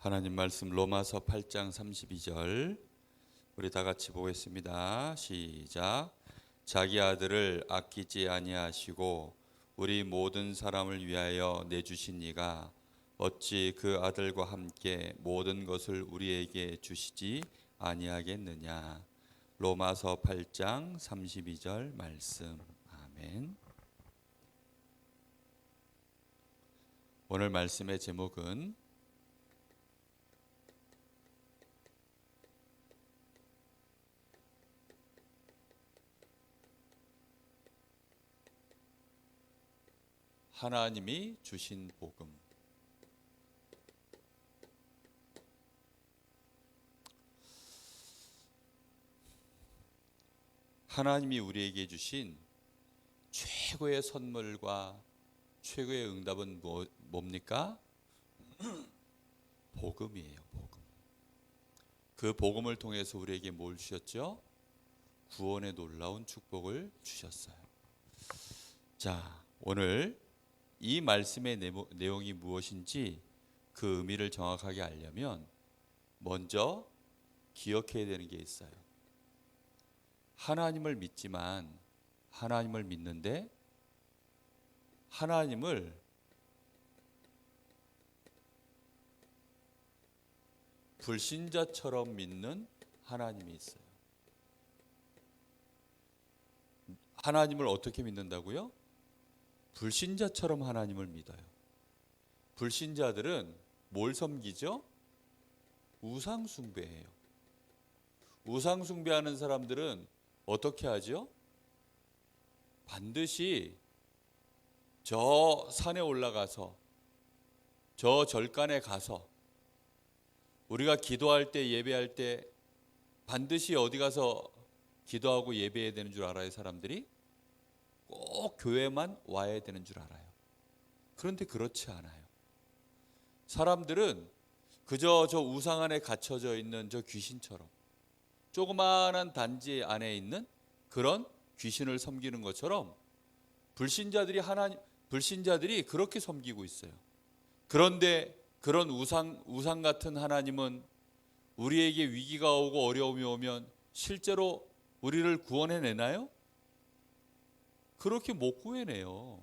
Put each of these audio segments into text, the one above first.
하나님 말씀 로마서 8장 32절 우리 다 같이 보겠습니다. 시작. 자기 아들을 아끼지 아니하시고 우리 모든 사람을 위하여 내주신 이가 어찌 그 아들과 함께 모든 것을 우리에게 주시지 아니하겠느냐. 로마서 8장 32절 말씀. 아멘. 오늘 말씀의 제목은 하나님이 주신 복음. 하나님이 우리에게 주신 최고의 선물과 최고의 응답은 뭡니까? 복음이에요. 복음. 그 복음을 통해서 우리에게 뭘 주셨죠? 구원의 놀라운 축복을 주셨어요. 자, 오늘 이 말씀의 내용이 무엇인지 그 의미를 정확하게 알려면 먼저 기억해야 되는 게 있어요. 하나님을 믿지만 하나님을 믿는데 하나님을 불신자처럼 믿는 하나님이 있어요. 하나님을 어떻게 믿는다고요? 불신자처럼 하나님을 믿어요. 불신자들은 뭘 섬기죠? 우상 숭배예요. 우상 숭배하는 사람들은 어떻게 하죠? 반드시 저 산에 올라가서 저 절간에 가서 우리가 기도할 때 예배할 때 반드시 어디 가서 기도하고 예배해야 되는 줄 알아요, 사람들이? 꼭 교회만 와야 되는 줄 알아요. 그런데 그렇지 않아요. 사람들은 그저 저 우상 안에 갇혀져 있는 저 귀신처럼 조그마한 단지 안에 있는 그런 귀신을 섬기는 것처럼 불신자들이 그렇게 섬기고 있어요. 그런데 그런 우상 같은 하나님은 우리에게 위기가 오고 어려움이 오면 실제로 우리를 구원해내나요? 그렇게 못 구해내요.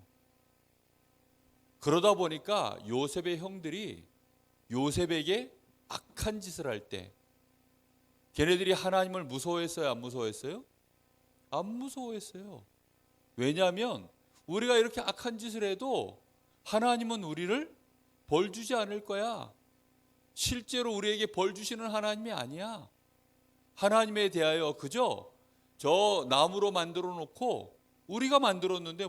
그러다 보니까 요셉의 형들이 요셉에게 악한 짓을 할 때 걔네들이 하나님을 무서워했어요? 안 무서워했어요? 안 무서워했어요. 왜냐하면 우리가 이렇게 악한 짓을 해도 하나님은 우리를 벌 주지 않을 거야. 실제로 우리에게 벌 주시는 하나님이 아니야. 하나님에 대하여 그저 저 나무로 만들어 놓고 우리가 만들었는데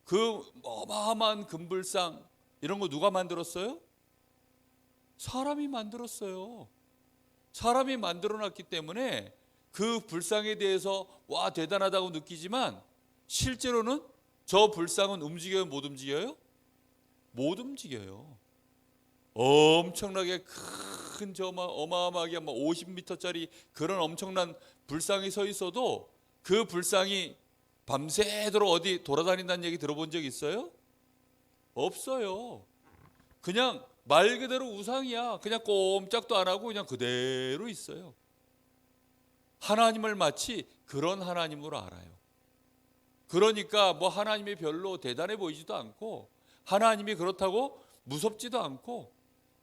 그 어마어마한 금불상 이런 거 누가 만들었어요? 사람이 만들었어요. 사람이 만들어놨기 때문에 그 불상에 대해서 와 대단하다고 느끼지만 실제로는 저 불상은 움직여요? 못 움직여요? 못 움직여요. 엄청나게 큰 저 어마어마하게 50m짜리 그런 엄청난 불상이 서 있어도 그 불상이 밤새도록 어디 돌아다닌다는 얘기 들어본 적 있어요? 없어요. 그냥 말 그대로 우상이야. 그냥 꼼짝도 안 하고 그냥 그대로 있어요. 하나님을 마치 그런 하나님으로 알아요. 그러니까 하나님이 별로 대단해 보이지도 않고 하나님이 그렇다고 무섭지도 않고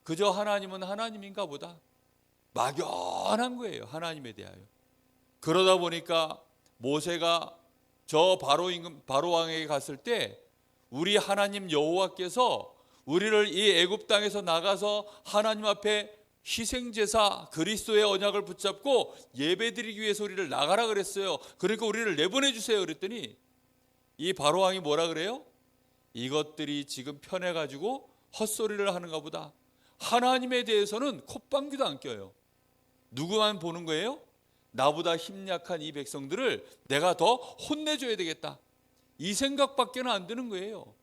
그저 하나님은 하나님인가 보다 막연한 거예요. 하나님에 대하여. 그러다 보니까 모세가 저 바로 왕에게 갔을 때 우리 하나님 여호와께서 우리를 이 애굽 땅에서 나가서 하나님 앞에 희생제사 그리스도의 언약을 붙잡고 예배드리기 위해서 우리를 나가라 그랬어요. 그러니까 우리를 내보내 주세요 그랬더니 이 바로 왕이 뭐라 그래요? 이것들이 지금 편해가지고 헛소리를 하는가 보다. 하나님에 대해서는 콧방귀도 안 껴요. 누구만 보는 거예요? 나보다 힘약한 이 백성들을 내가 더 혼내줘야 되겠다. 이 생각밖에는 안 드는 거예요.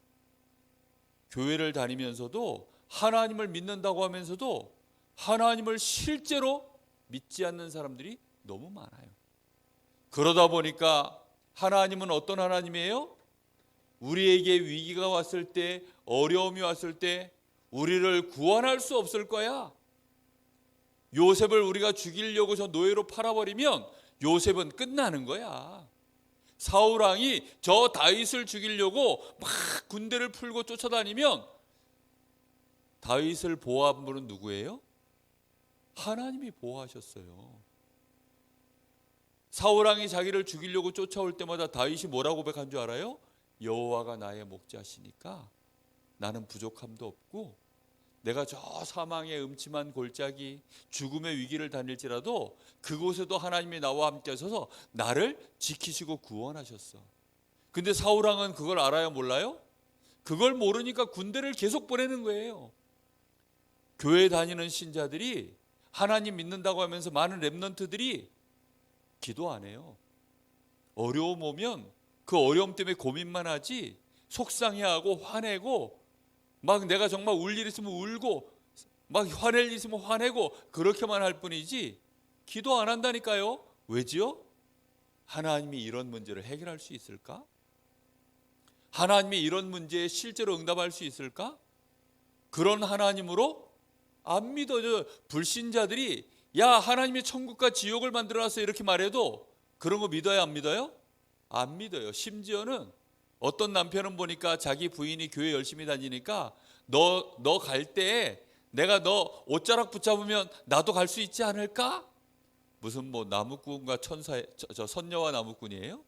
교회를 다니면서도 하나님을 믿는다고 하면서도 하나님을 실제로 믿지 않는 사람들이 너무 많아요. 그러다 보니까 하나님은 어떤 하나님이에요? 우리에게 위기가 왔을 때, 어려움이 왔을 때 우리를 구원할 수 없을 거야. 요셉을 우리가 죽이려고 저 노예로 팔아버리면 요셉은 끝나는 거야. 사울왕이 저 다윗을 죽이려고 막 군대를 풀고 쫓아다니면 다윗을 보호한 분은 누구예요? 하나님이 보호하셨어요. 사울왕이 자기를 죽이려고 쫓아올 때마다 다윗이 뭐라고 고백한 줄 알아요? 여호와가 나의 목자시니까 나는 부족함도 없고 내가 저 사망의 음침한 골짜기 죽음의 위기를 다닐지라도 그곳에도 하나님이 나와 함께 하셔서 나를 지키시고 구원하셨어. 근데 사울왕은 그걸 알아요, 몰라요? 그걸 모르니까 군대를 계속 보내는 거예요. 교회 다니는 신자들이 하나님 믿는다고 하면서 많은 렘넌트들이 기도 안 해요. 어려움 오면 그 어려움 때문에 고민만 하지 속상해하고 화내고 막 내가 정말 울 일 있으면 울고 막 화낼 일 있으면 화내고 그렇게만 할 뿐이지 기도 안 한다니까요. 왜지요? 하나님이 이런 문제를 해결할 수 있을까? 하나님이 이런 문제에 실제로 응답할 수 있을까? 그런 하나님으로 안 믿어져요. 불신자들이 야 하나님이 천국과 지옥을 만들어놨어 이렇게 말해도 그런 거 믿어요, 안 믿어요? 안 믿어요. 심지어는 어떤 남편은 보니까 자기 부인이 교회 열심히 다니니까 너 갈 때 내가 너 옷자락 붙잡으면 나도 갈 수 있지 않을까? 무슨 뭐 나무꾼과 저 선녀와 나무꾼이에요?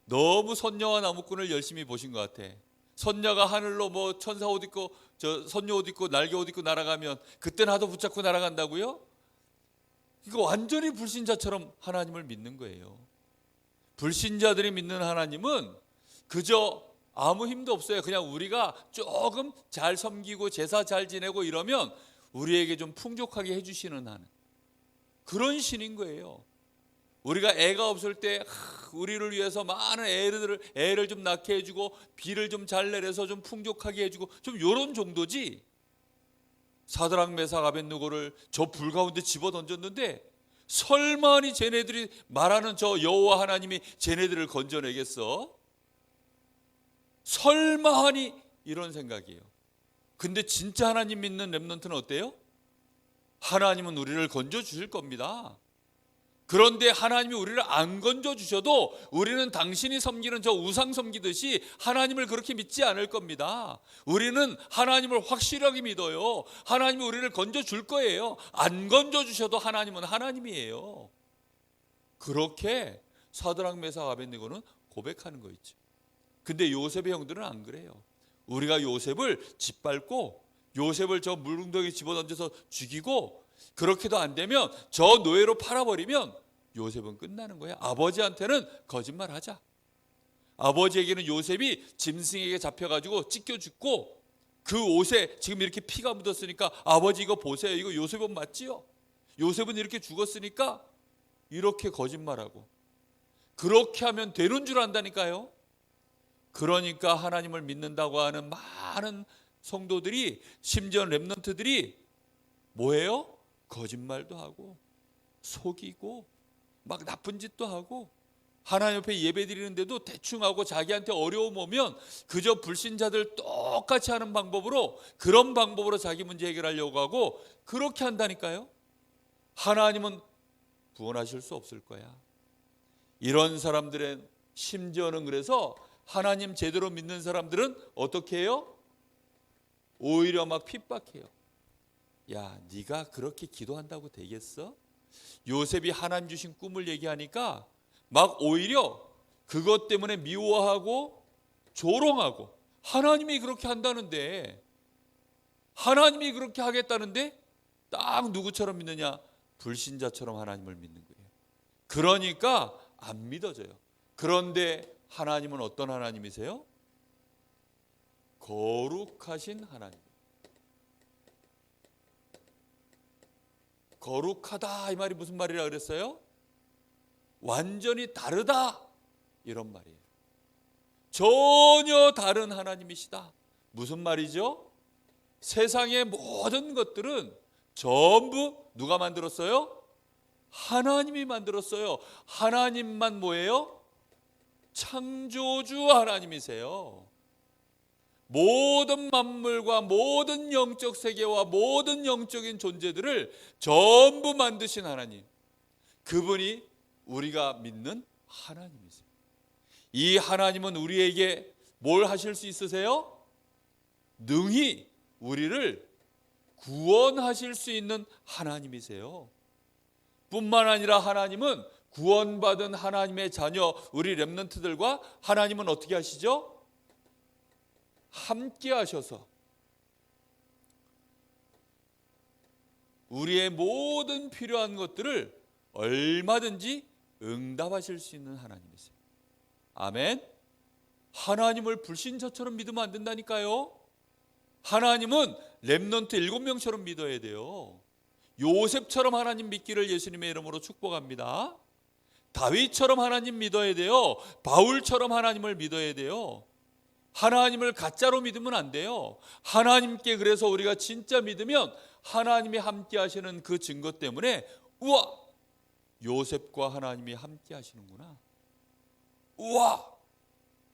너무 선녀와 나무꾼을 열심히 보신 것 같아. 선녀가 하늘로 뭐 천사 옷 입고 저 선녀 옷 입고 날개 옷 입고 날아가면 그때 나도 붙잡고 날아간다고요? 이거 완전히 불신자처럼 하나님을 믿는 거예요. 불신자들이 믿는 하나님은 그저 아무 힘도 없어요. 그냥 우리가 조금 잘 섬기고 제사 잘 지내고 이러면 우리에게 좀 풍족하게 해주시는 하나님, 그런 신인 거예요. 우리가 애가 없을 때 우리를 위해서 많은 애를 좀 낳게 해주고 비를 좀 잘 내려서 좀 풍족하게 해주고 좀 이런 정도지. 사드락 메삭 아벳느고를 저 불 가운데 집어 던졌는데 설마니 쟤네들이 말하는 저 여호와 하나님이 쟤네들을 건져내겠어? 설마하니 이런 생각이에요. 근데 진짜 하나님 믿는 렘넌트는 어때요? 하나님은 우리를 건져 주실 겁니다. 그런데 하나님이 우리를 안 건져 주셔도 우리는 당신이 섬기는 저 우상 섬기듯이 하나님을 그렇게 믿지 않을 겁니다. 우리는 하나님을 확실하게 믿어요. 하나님이 우리를 건져 줄 거예요. 안 건져 주셔도 하나님은 하나님이에요. 그렇게 사드락 메삭 아벳느고는 고백하는 거 있죠. 근데 요셉의 형들은 안 그래요. 우리가 요셉을 짓밟고 요셉을 저 물웅덩이에 집어던져서 죽이고 그렇게도 안 되면 저 노예로 팔아버리면 요셉은 끝나는 거야. 아버지한테는 거짓말하자. 아버지에게는 요셉이 짐승에게 잡혀가지고 찢겨 죽고 그 옷에 지금 이렇게 피가 묻었으니까 아버지 이거 보세요. 이거 요셉 옷 맞지요? 요셉은 이렇게 죽었으니까 이렇게 거짓말하고 그렇게 하면 되는 줄 안다니까요. 그러니까 하나님을 믿는다고 하는 많은 성도들이 심지어 렘넌트들이 뭐예요? 거짓말도 하고 속이고 막 나쁜 짓도 하고 하나님 옆에 예배 드리는데도 대충 하고 자기한테 어려움 오면 그저 불신자들 똑같이 하는 방법으로 그런 방법으로 자기 문제 해결하려고 하고 그렇게 한다니까요. 하나님은 구원하실 수 없을 거야. 이런 사람들은 심지어는 그래서 하나님 제대로 믿는 사람들은 어떻게 해요? 오히려 막 핍박해요. 야, 네가 그렇게 기도한다고 되겠어? 요셉이 하나님 주신 꿈을 얘기하니까 막 오히려 그것 때문에 미워하고 조롱하고 하나님이 그렇게 한다는데 하나님이 그렇게 하겠다는데 딱 누구처럼 믿느냐? 불신자처럼 하나님을 믿는 거예요. 그러니까 안 믿어져요. 그런데 하나님은 어떤 하나님이세요? 거룩하신 하나님. 거룩하다 이 말이 무슨 말이라 그랬어요? 완전히 다르다 이런 말이에요. 전혀 다른 하나님이시다. 무슨 말이죠? 세상의 모든 것들은 전부 누가 만들었어요? 하나님이 만들었어요. 하나님만 뭐예요? 창조주 하나님이세요. 모든 만물과 모든 영적 세계와 모든 영적인 존재들을 전부 만드신 하나님, 그분이 우리가 믿는 하나님이세요. 이 하나님은 우리에게 뭘 하실 수 있으세요? 능히 우리를 구원하실 수 있는 하나님이세요. 뿐만 아니라 하나님은 구원받은 하나님의 자녀 우리 렘넌트들과 하나님은 어떻게 하시죠? 함께 하셔서 우리의 모든 필요한 것들을 얼마든지 응답하실 수 있는 하나님이세요. 아멘. 하나님을 불신자처럼 믿으면 안 된다니까요. 하나님은 렘넌트 7명처럼 믿어야 돼요. 요셉처럼 하나님 믿기를 예수님의 이름으로 축복합니다. 다윗처럼 하나님 믿어야 돼요. 바울처럼 하나님을 믿어야 돼요. 하나님을 가짜로 믿으면 안 돼요. 하나님께 그래서 우리가 진짜 믿으면 하나님이 함께 하시는 그 증거 때문에 우와, 요셉과 하나님이 함께 하시는구나. 우와,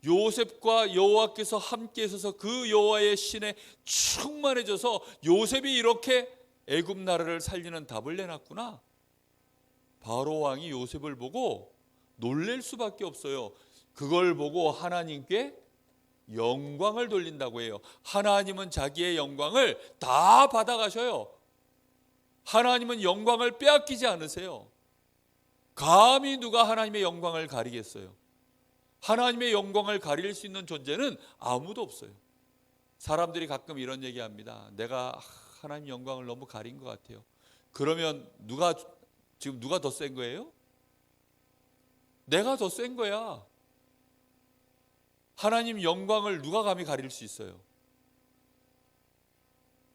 요셉과 여호와께서 함께 있어서 그 여호와의 신에 충만해져서 요셉이 이렇게 애굽 나라를 살리는 답을 내놨구나. 바로 왕이 요셉을 보고 놀랄 수밖에 없어요. 그걸 보고 하나님께 영광을 돌린다고 해요. 하나님은 자기의 영광을 다 받아가셔요. 하나님은 영광을 빼앗기지 않으세요. 감히 누가 하나님의 영광을 가리겠어요? 하나님의 영광을 가릴 수 있는 존재는 아무도 없어요. 사람들이 가끔 이런 얘기합니다. 내가 하나님 영광을 너무 가린 것 같아요. 그러면 지금 누가 더 센 거예요? 내가 더 센 거야. 하나님 영광을 누가 감히 가릴 수 있어요?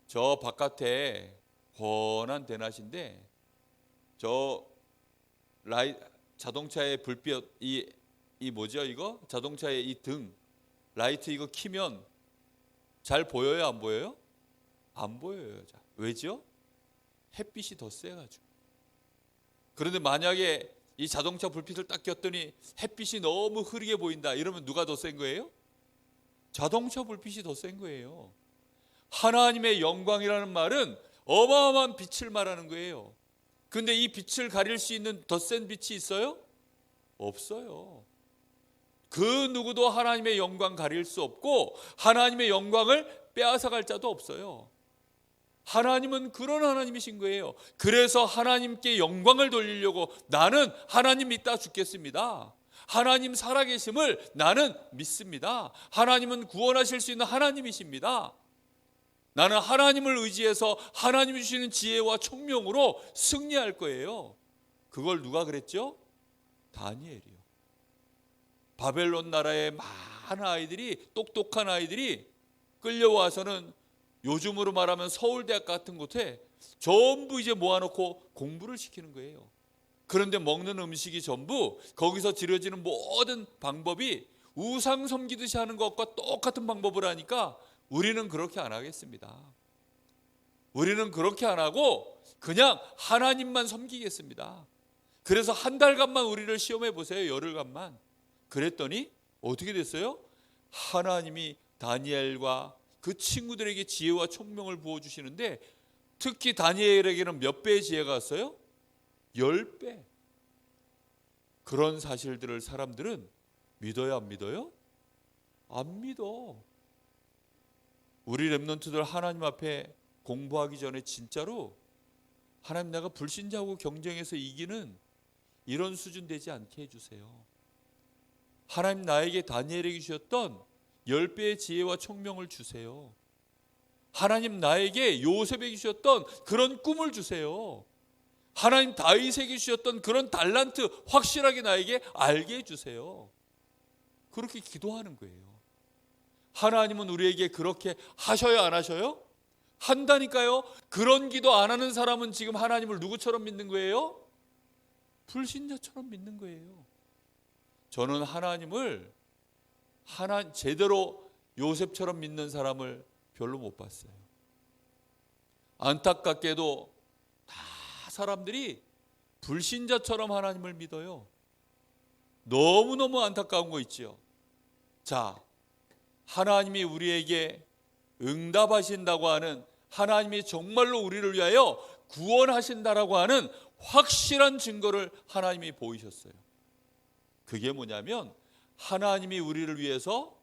저 바깥에 환한 대낮인데 저 자동차의 불빛 이 뭐죠 이거? 자동차의 이 등 라이트 이거 켜면 잘 보여요, 안 보여요? 안 보여요. 왜죠? 햇빛이 더 세가지고. 그런데 만약에 이 자동차 불빛을 딱 켰더니 햇빛이 너무 흐리게 보인다. 이러면 누가 더 센 거예요? 자동차 불빛이 더 센 거예요. 하나님의 영광이라는 말은 어마어마한 빛을 말하는 거예요. 근데 이 빛을 가릴 수 있는 더 센 빛이 있어요? 없어요. 그 누구도 하나님의 영광 가릴 수 없고 하나님의 영광을 빼앗아갈 자도 없어요. 하나님은 그런 하나님이신 거예요. 그래서 하나님께 영광을 돌리려고 나는 하나님 믿다 죽겠습니다. 하나님 살아계심을 나는 믿습니다. 하나님은 구원하실 수 있는 하나님이십니다. 나는 하나님을 의지해서 하나님이 주시는 지혜와 총명으로 승리할 거예요. 그걸 누가 그랬죠? 다니엘이요. 바벨론 나라의 많은 아이들이, 똑똑한 아이들이 끌려와서는 요즘으로 말하면 서울대학 같은 곳에 전부 이제 모아놓고 공부를 시키는 거예요. 그런데 먹는 음식이 전부 거기서 지려지는 모든 방법이 우상 섬기듯이 하는 것과 똑같은 방법을 하니까 우리는 그렇게 안 하겠습니다. 우리는 그렇게 안 하고 그냥 하나님만 섬기겠습니다. 그래서 한 달간만 우리를 시험해 보세요. 열흘간만. 그랬더니 어떻게 됐어요? 하나님이 다니엘과 그 친구들에게 지혜와 총명을 부어주시는데 특히 다니엘에게는 몇 배의 지혜가 왔어요? 10배. 그런 사실들을 사람들은 믿어요, 안 믿어요? 안 믿어. 우리 렘넌트들 하나님 앞에 공부하기 전에 진짜로 하나님, 내가 불신자하고 경쟁해서 이기는 이런 수준 되지 않게 해주세요. 하나님, 나에게 다니엘에게 주셨던 10배의 지혜와 총명을 주세요. 하나님, 나에게 요셉에게 주셨던 그런 꿈을 주세요. 하나님, 다윗에게 주셨던 그런 달란트 확실하게 나에게 알게 해주세요. 그렇게 기도하는 거예요. 하나님은 우리에게 그렇게 하셔요, 안 하셔요? 한다니까요. 그런 기도 안 하는 사람은 지금 하나님을 누구처럼 믿는 거예요? 불신자처럼 믿는 거예요. 저는 하나님을 제대로 요셉처럼 믿는 사람을 별로 못 봤어요. 안타깝게도 다 사람들이 불신자처럼 하나님을 믿어요. 너무너무 안타까운 거 있지요. 자, 하나님이 우리에게 응답하신다고 하는, 하나님이 정말로 우리를 위하여 구원하신다라고 하는 확실한 증거를 하나님이 보이셨어요. 그게 뭐냐면 하나님이 우리를 위해서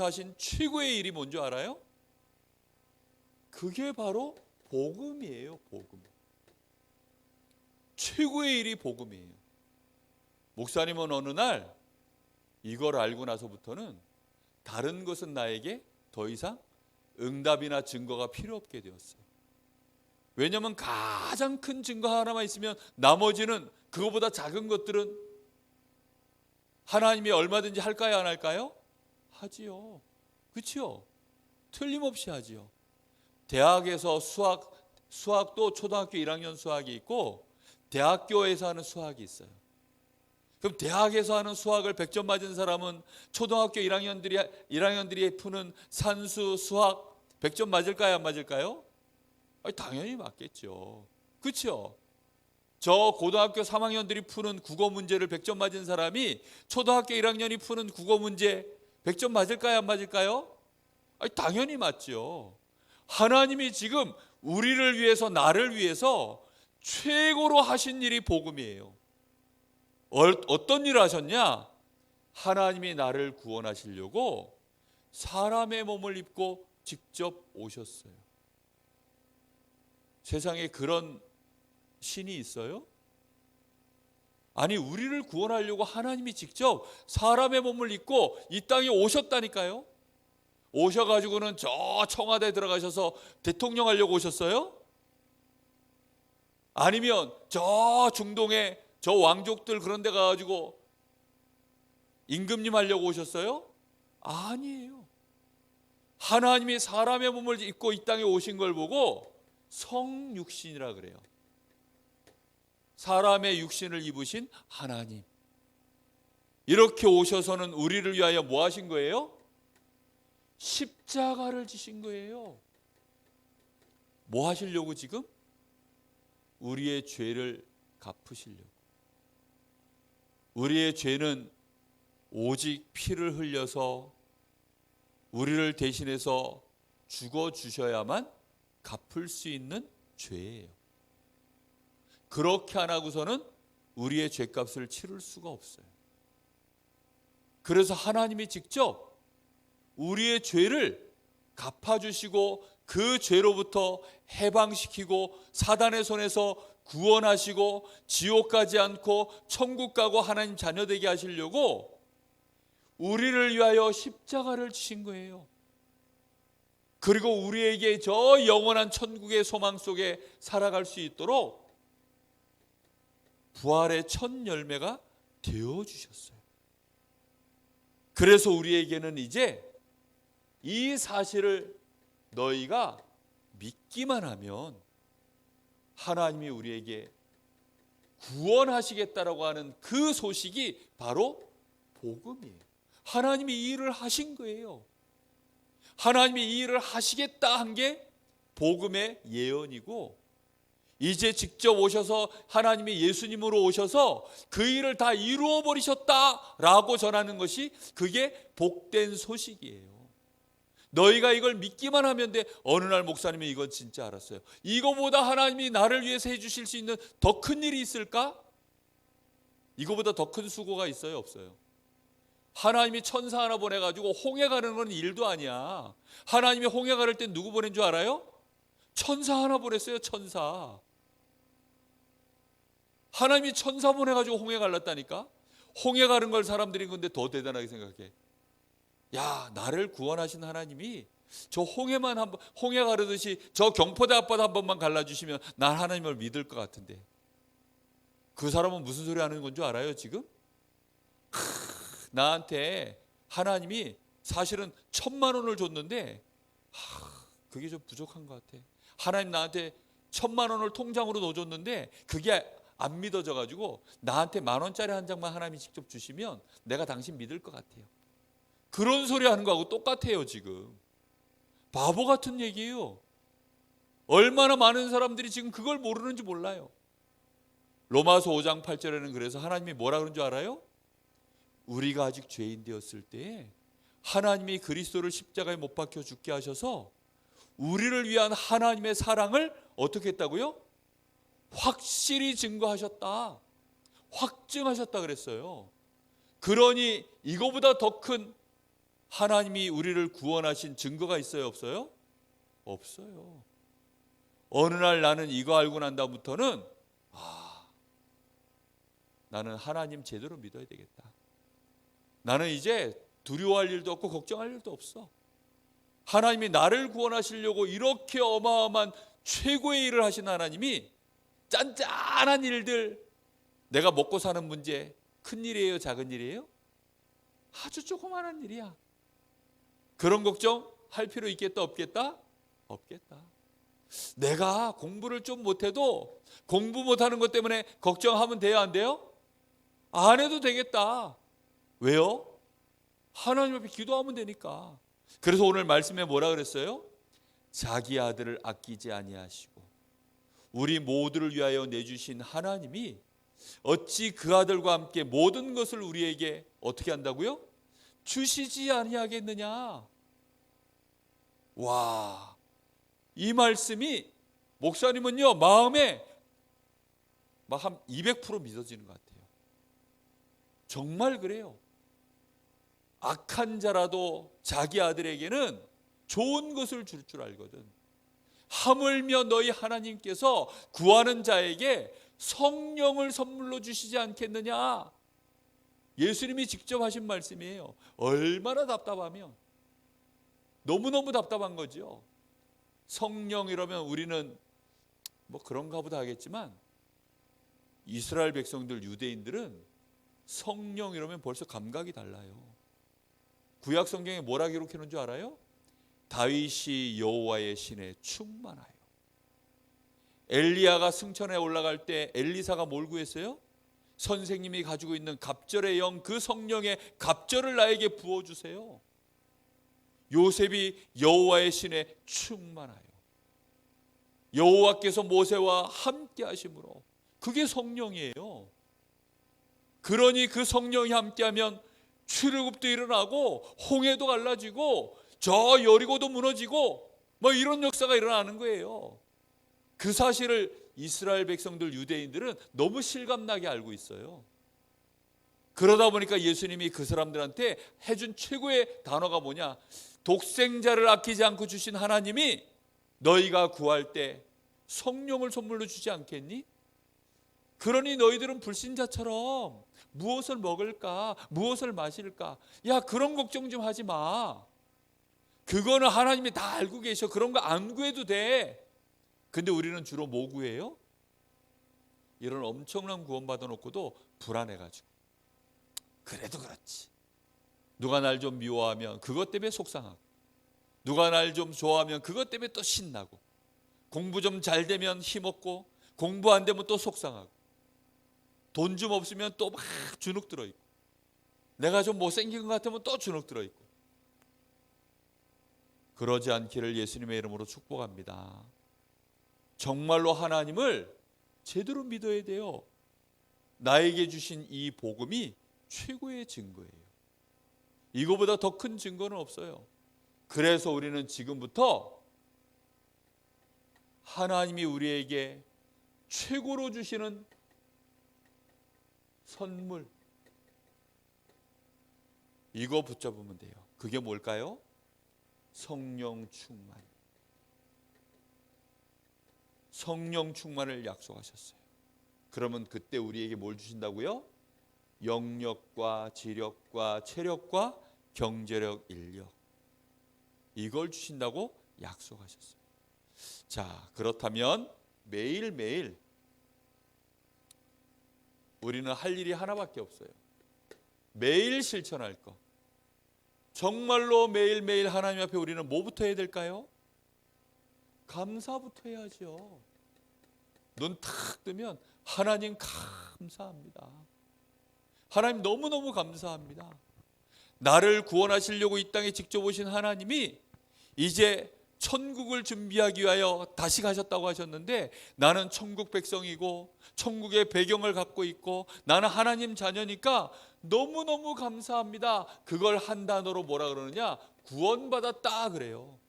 하신 최고의 일이 뭔지 알아요? 그게 바로 복음이에요. 복음. 최고의 일이 복음이에요. 목사님은 어느 날 이걸 알고 나서부터는 다른 것은 나에게 더 이상 응답이나 증거가 필요 없게 되었어요. 왜냐하면 가장 큰 증거 하나만 있으면 나머지는, 그거보다 작은 것들은 하나님이 얼마든지 할까요, 안 할까요? 하지요. 그렇죠? 틀림없이 하지요. 대학에서 수학도 초등학교 1학년 수학이 있고 대학교에서 하는 수학이 있어요. 그럼 대학에서 하는 수학을 100점 맞은 사람은 초등학교 1학년들이 푸는 산수, 수학 100점 맞을까요, 안 맞을까요? 당연히 맞겠죠. 그렇죠? 저 고등학교 3학년들이 푸는 국어 문제를 100점 맞은 사람이 초등학교 1학년이 푸는 국어 문제 100점 맞을까요, 안 맞을까요? 당연히 맞죠. 하나님이 지금 우리를 위해서, 나를 위해서 최고로 하신 일이 복음이에요. 어떤 일을 하셨냐? 하나님이 나를 구원하시려고 사람의 몸을 입고 직접 오셨어요. 세상에 그런 신이 있어요? 아니, 우리를 구원하려고 하나님이 직접 사람의 몸을 입고 이 땅에 오셨다니까요. 오셔가지고는 저 청와대에 들어가셔서 대통령 하려고 오셨어요? 아니면 저 중동에 저 왕족들 그런 데 가가지고 임금님 하려고 오셨어요? 아니에요. 하나님이 사람의 몸을 입고 이 땅에 오신 걸 보고 성육신이라 그래요. 사람의 육신을 입으신 하나님. 이렇게 오셔서는 우리를 위하여 뭐 하신 거예요? 십자가를 지신 거예요. 뭐 하시려고 지금? 우리의 죄를 갚으시려고. 우리의 죄는 오직 피를 흘려서 우리를 대신해서 죽어주셔야만 갚을 수 있는 죄예요. 그렇게 안 하고서는 우리의 죄값을 치를 수가 없어요. 그래서 하나님이 직접 우리의 죄를 갚아주시고 그 죄로부터 해방시키고 사단의 손에서 구원하시고 지옥 가지 않고 천국 가고 하나님 자녀 되게 하시려고 우리를 위하여 십자가를 지신 거예요. 그리고 우리에게 저 영원한 천국의 소망 속에 살아갈 수 있도록 부활의 첫 열매가 되어주셨어요. 그래서 우리에게는 이제 이 사실을 너희가 믿기만 하면 하나님이 우리에게 구원하시겠다라고 하는 그 소식이 바로 복음이에요. 하나님이 이 일을 하신 거예요. 하나님이 이 일을 하시겠다 한 게 복음의 예언이고, 이제 직접 오셔서 하나님이 예수님으로 오셔서 그 일을 다 이루어 버리셨다라고 전하는 것이 그게 복된 소식이에요. 너희가 이걸 믿기만 하면 돼. 어느 날 목사님이 이건 진짜 알았어요. 이거보다 하나님이 나를 위해서 해주실 수 있는 더 큰 일이 있을까? 이거보다 더 큰 수고가 있어요, 없어요? 하나님이 천사 하나 보내가지고 홍해 가르는 건 일도 아니야. 하나님이 홍해 가를 때 누구 보낸 줄 알아요? 천사 하나 보냈어요. 천사. 하나님이 천사 보내가지고 홍해 갈랐다니까. 홍해 가른 걸 사람들이 근데 더 대단하게 생각해. 야, 나를 구원하신 하나님이 저 홍해만 한번, 홍해 가르듯이 저 경포대 앞바다 한 번만 갈라주시면 난 하나님을 믿을 것 같은데. 그 사람은 무슨 소리 하는 건 줄 알아요 지금? 나한테 하나님이 사실은 1,000만 원을 줬는데 그게 좀 부족한 것 같아. 하나님 나한테 1,000만 원을 통장으로 넣어줬는데 그게 안 믿어져 가지고 나한테 10,000원짜리 한 장만 하나님이 직접 주시면 내가 당신 믿을 것 같아요. 그런 소리 하는 거하고 똑같아요 지금. 바보 같은 얘기예요. 얼마나 많은 사람들이 지금 그걸 모르는지 몰라요. 로마서 5장 8절에는 그래서 하나님이 뭐라 그런 줄 알아요? 우리가 아직 죄인 되었을 때 하나님이 그리스도를 십자가에 못 박혀 죽게 하셔서 우리를 위한 하나님의 사랑을 어떻게 했다고요? 확실히 증거하셨다. 확증하셨다 그랬어요. 그러니 이거보다 더 큰 하나님이 우리를 구원하신 증거가 있어요, 없어요? 없어요. 어느 날 나는 이거 알고 난 다음부터는 나는 하나님 제대로 믿어야 되겠다. 나는 이제 두려워할 일도 없고 걱정할 일도 없어. 하나님이 나를 구원하시려고 이렇게 어마어마한 최고의 일을 하신 하나님이 짠짠한 일들, 내가 먹고 사는 문제, 큰 일이에요, 작은 일이에요? 아주 조그마한 일이야. 그런 걱정 할 필요 있겠다, 없겠다? 없겠다. 내가 공부를 좀 못해도 공부 못하는 것 때문에 걱정하면 돼요, 안 돼요? 안 해도 되겠다. 왜요? 하나님 앞에 기도하면 되니까. 그래서 오늘 말씀에 뭐라 그랬어요? 자기 아들을 아끼지 아니하시고 우리 모두를 위하여 내주신 하나님이 어찌 그 아들과 함께 모든 것을 우리에게 어떻게 한다고요? 주시지 아니하겠느냐. 와, 이 말씀이 목사님은요 마음에 막 한 200% 믿어지는 것 같아요. 정말 그래요. 악한 자라도 자기 아들에게는 좋은 것을 줄 줄 알거든. 하물며 너희 하나님께서 구하는 자에게 성령을 선물로 주시지 않겠느냐. 예수님이 직접 하신 말씀이에요. 얼마나 답답하면, 너무너무 답답한 거죠. 성령 이러면 우리는 뭐 그런가 보다 하겠지만 이스라엘 백성들, 유대인들은 성령 이러면 벌써 감각이 달라요. 구약 성경에 뭐라 기록해 놓은 줄 알아요? 다윗이 여호와의 신에 충만하여. 엘리야가 승천에 올라갈 때 엘리사가 뭘 구했어요? 선생님이 가지고 있는 갑절의 영, 그 성령의 갑절을 나에게 부어주세요. 요셉이 여호와의 신에 충만하여. 여호와께서 모세와 함께 하심으로, 그게 성령이에요. 그러니 그 성령이 함께하면 출애굽도 일어나고 홍해도 갈라지고 저 여리고도 무너지고 뭐 이런 역사가 일어나는 거예요. 그 사실을 이스라엘 백성들, 유대인들은 너무 실감나게 알고 있어요. 그러다 보니까 예수님이 그 사람들한테 해준 최고의 단어가 뭐냐? 독생자를 아끼지 않고 주신 하나님이 너희가 구할 때 성령을 선물로 주지 않겠니? 그러니 너희들은 불신자처럼 무엇을 먹을까, 무엇을 마실까, 야 그런 걱정 좀 하지 마. 그거는 하나님이 다 알고 계셔. 그런 거 안 구해도 돼. 근데 우리는 주로 뭐 구해요? 이런 엄청난 구원 받아놓고도 불안해가지고, 그래도 그렇지, 누가 날 좀 미워하면 그것 때문에 속상하고, 누가 날 좀 좋아하면 그것 때문에 또 신나고, 공부 좀 잘 되면 힘없고, 공부 안 되면 또 속상하고, 돈 좀 없으면 또 막 주눅 들어있고, 내가 좀 못생긴 것 같으면 또 주눅 들어있고. 그러지 않기를 예수님의 이름으로 축복합니다. 정말로 하나님을 제대로 믿어야 돼요. 나에게 주신 이 복음이 최고의 증거예요. 이거보다 더 큰 증거는 없어요. 그래서 우리는 지금부터 하나님이 우리에게 최고로 주시는 선물, 이거 붙잡으면 돼요. 그게 뭘까요? 성령 충만. 성령 충만을 약속하셨어요. 그러면 그때 우리에게 뭘 주신다고요? 영력과 지력과 체력과 경제력, 인력, 이걸 주신다고 약속하셨어요. 자, 그렇다면 매일매일 우리는 할 일이 하나밖에 없어요. 매일 실천할 것. 정말로 매일매일 하나님 앞에 우리는 뭐부터 해야 될까요? 감사부터 해야죠. 눈 탁 뜨면 하나님 감사합니다. 하나님 너무너무 감사합니다. 나를 구원하시려고 이 땅에 직접 오신 하나님이 이제 천국을 준비하기 위하여 다시 가셨다고 하셨는데, 나는 천국 백성이고 천국의 배경을 갖고 있고 나는 하나님 자녀니까 너무너무 감사합니다. 그걸 한 단어로 뭐라 그러느냐? 구원받았다 그래요.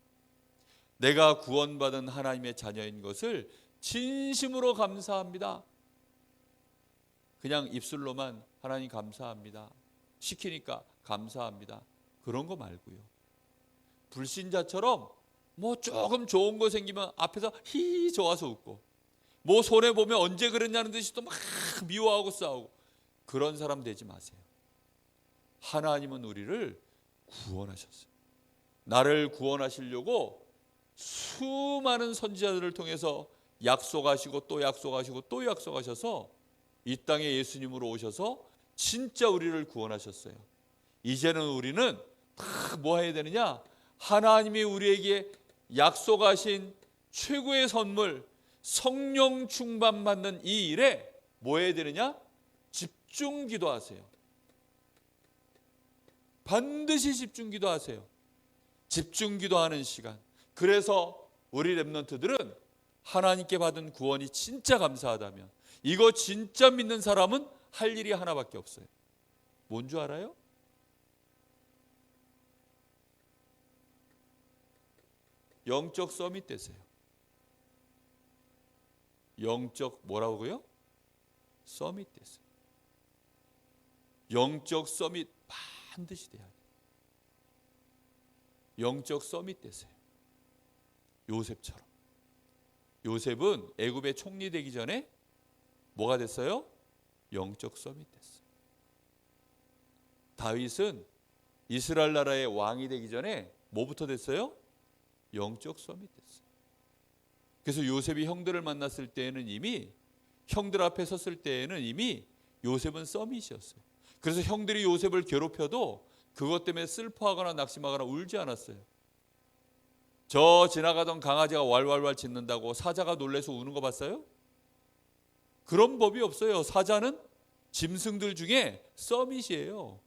내가 구원받은 하나님의 자녀인 것을 진심으로 감사합니다. 그냥 입술로만 하나님 감사합니다 시키니까 감사합니다, 그런 거 말고요. 불신자처럼 뭐 조금 좋은 거 생기면 앞에서 히히 좋아서 웃고, 뭐 손해 보면 언제 그랬냐는 듯이 또 막 미워하고 싸우고, 그런 사람 되지 마세요. 하나님은 우리를 구원하셨어요. 나를 구원하시려고 수많은 선지자들을 통해서 약속하시고 또 약속하시고 또 약속하셔서 이 땅에 예수님으로 오셔서 진짜 우리를 구원하셨어요. 이제는 우리는 다 뭐 해야 되느냐? 하나님이 우리에게 약속하신 최고의 선물, 성령 충만 받는 이 일에 뭐 해야 되느냐? 집중 기도하세요. 반드시 집중 기도하세요. 집중 기도하는 시간. 그래서 우리 렘넌트들은 하나님께 받은 구원이 진짜 감사하다면, 이거 진짜 믿는 사람은 할 일이 하나밖에 없어요. 뭔 줄 알아요? 영적 서밋 되세요. 영적 뭐라고요? 서밋 되세요. 영적 서밋 반드시 돼야 돼요. 영적 서밋 되세요. 요셉처럼. 요셉은 애굽의 총리 되기 전에 뭐가 됐어요? 영적 서밋 됐어요. 다윗은 이스라엘 나라의 왕이 되기 전에 뭐부터 됐어요? 영적 서밋 됐어요. 그래서 요셉이 형들을 만났을 때에는 이미, 형들 앞에 섰을 때에는 이미 요셉은 서밋이었어요. 그래서 형들이 요셉을 괴롭혀도 그것 때문에 슬퍼하거나 낙심하거나 울지 않았어요. 저 지나가던 강아지가 왈왈왈 짖는다고 사자가 놀래서 우는 거 봤어요? 그런 법이 없어요. 사자는 짐승들 중에 서밋이에요.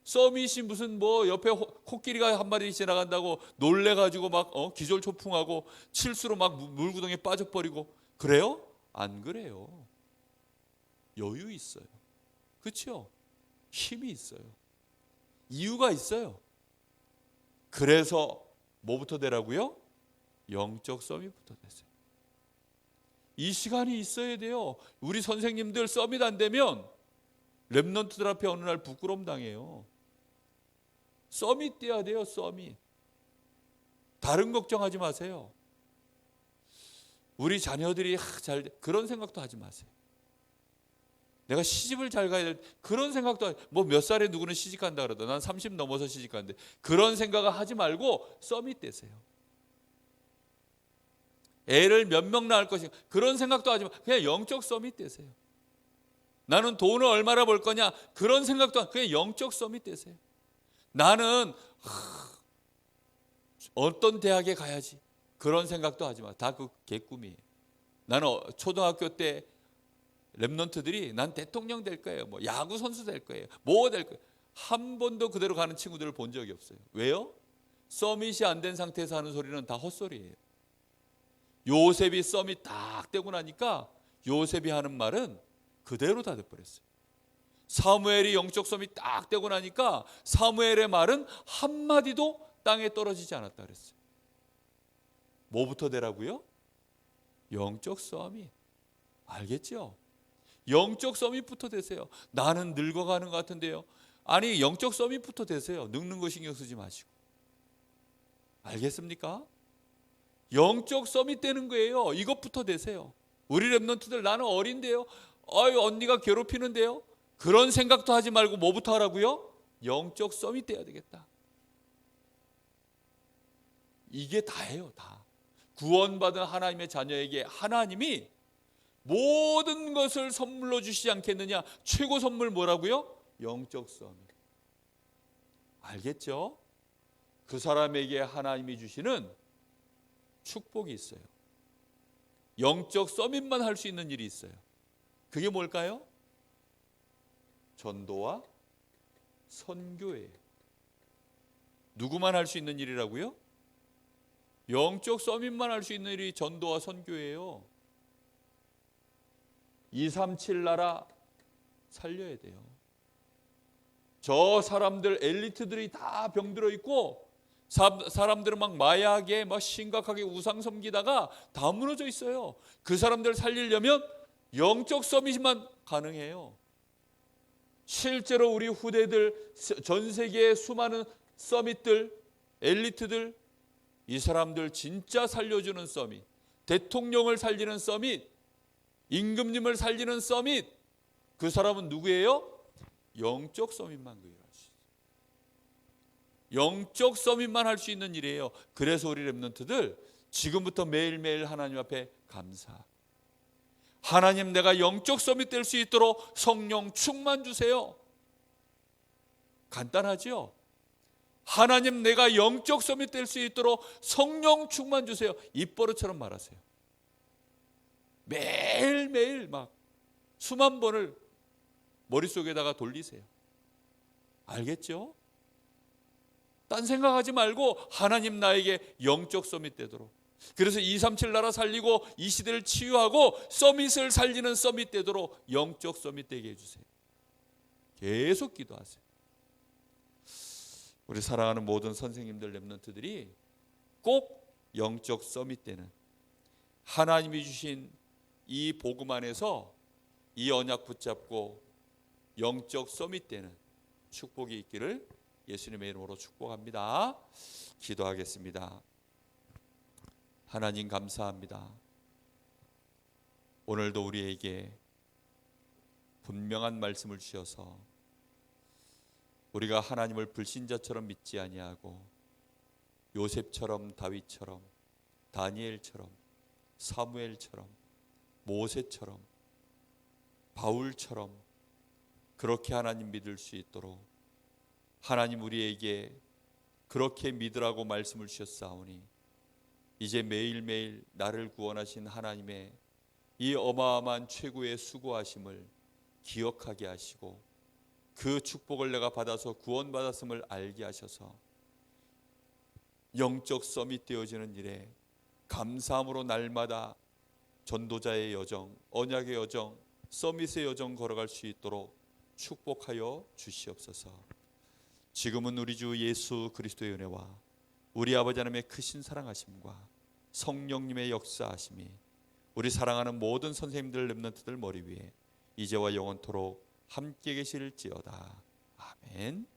서밋이 무슨 뭐 옆에 코끼리가 한 마리 지나간다고 놀래가지고 막 기절초풍하고 칠수로 막 물구덩이에 빠져버리고 그래요? 안 그래요. 여유 있어요. 그렇죠? 힘이 있어요. 이유가 있어요. 그래서 뭐부터 되라고요? 영적 서밋부터 되세요. 이 시간이 있어야 돼요. 우리 선생님들 서밋 안 되면 렘넌트들 앞에 어느 날 부끄러움 당해요. 서밋 돼야 돼요. 서밋. 다른 걱정하지 마세요. 우리 자녀들이 잘 그런 생각도 하지 마세요. 내가 시집을 잘 가야 될 그런 생각도 뭐 몇 살에 누구는 시집간다 그러다 난 30 넘어서 시집간대. 그런 생각을 하지 말고 서밋 되세요. 애를 몇 명 낳을 것인가 그런 생각도 하지 마. 그냥 영적 서밋 되세요. 나는 돈을 얼마나 벌 거냐 그런 생각도 안, 그냥 영적 서밋 되세요. 나는 어떤 대학에 가야지 그런 생각도 하지 마. 다 그 개꿈이에요. 나는 초등학교 때 렘넌트들이 난 대통령 될 거예요. 뭐 야구 선수 될 거예요. 뭐 될 거예요. 한 번도 그대로 가는 친구들을 본 적이 없어요. 왜요? 서밋이 안 된 상태에서 하는 소리는 다 헛소리예요. 요셉이 서밋 딱 되고 나니까 요셉이 하는 말은 그대로 다 돼버렸어요. 사무엘이 영적 서밋 딱 되고 나니까 사무엘의 말은 한마디도 땅에 떨어지지 않았다 그랬어요. 뭐부터 되라고요? 영적 서밋. 알겠죠? 영적 서밋부터 되세요. 나는 늙어가는 것 같은데요. 아니 영적 서밋부터 되세요. 늙는 거 신경 쓰지 마시고. 알겠습니까? 영적 서밋 되는 거예요. 이것부터 되세요. 우리 렘넌트들 나는 어린데요. 아유 언니가 괴롭히는데요. 그런 생각도 하지 말고 뭐부터 하라고요? 영적 서밋 돼야 되겠다. 이게 다예요. 다. 구원받은 하나님의 자녀에게 하나님이 모든 것을 선물로 주시지 않겠느냐. 최고 선물 뭐라고요? 영적 서밋. 알겠죠? 그 사람에게 하나님이 주시는 축복이 있어요. 영적 서밋만 할 수 있는 일이 있어요. 그게 뭘까요? 전도와 선교예요. 누구만 할 수 있는 일이라고요? 영적 서밋만 할 수 있는 일이 전도와 선교예요. 237 나라 살려야 돼요. 저 사람들 엘리트들이 다 병들어 있고 사람들은 막 마약에 막 심각하게 우상 섬기다가 다 무너져 있어요. 그 사람들 살리려면 영적 서밋만 가능해요. 실제로 우리 후대들, 전 세계의 수많은 서밋들, 엘리트들, 이 사람들 진짜 살려주는 서밋, 대통령을 살리는 서밋, 임금님을 살리는 서밋, 그 사람은 누구예요? 영적 서밋만 그 일할 수 있어요. 영적 서밋만 할 수 있는 일이에요. 그래서 우리 렘넌트들 지금부터 매일매일 하나님 앞에 감사. 하나님, 내가 영적 서밋 될 수 있도록 성령 충만 주세요. 간단하죠? 하나님, 내가 영적 서밋 될 수 있도록 성령 충만 주세요. 입버릇처럼 말하세요. 매일매일 막 수만 번을 머릿속에다가 돌리세요. 알겠죠? 딴 생각하지 말고 하나님, 나에게 영적 서밋 되도록. 그래서 237 나라 살리고 이 시대를 치유하고 서밋을 살리는 서밋 되도록 영적 서밋 되게 해주세요. 계속 기도하세요. 우리 사랑하는 모든 선생님들, 렘넌트들이 꼭 영적 서밋 되는, 하나님이 주신 이 복음 안에서 이 언약 붙잡고 영적 서밋 되는 축복이 있기를 예수님의 이름으로 축복합니다. 기도하겠습니다. 하나님, 감사합니다. 오늘도 우리에게 분명한 말씀을 주셔서 우리가 하나님을 불신자처럼 믿지 아니하고 요셉처럼, 다윗처럼, 다니엘처럼, 사무엘처럼, 모세처럼, 바울처럼 그렇게 하나님 믿을 수 있도록 하나님 우리에게 그렇게 믿으라고 말씀을 주셨사오니 이제 매일매일 나를 구원하신 하나님의 이 어마어마한 최고의 수고하심을 기억하게 하시고 그 축복을 내가 받아서 구원받았음을 알게 하셔서 영적 서밋 되어지는 일에 감사함으로 날마다 전도자의 여정, 언약의 여정, 서밋의 여정 걸어갈 수 있도록 축복하여 주시옵소서. 지금은 우리 주 예수 그리스도의 은혜와 우리 아버지 하나님의 크신 사랑하심과 성령님의 역사하심이 우리 사랑하는 모든 선생님들, 렘넌트들 머리 위에 이제와 영원토록 함께 계실지어다. 아멘.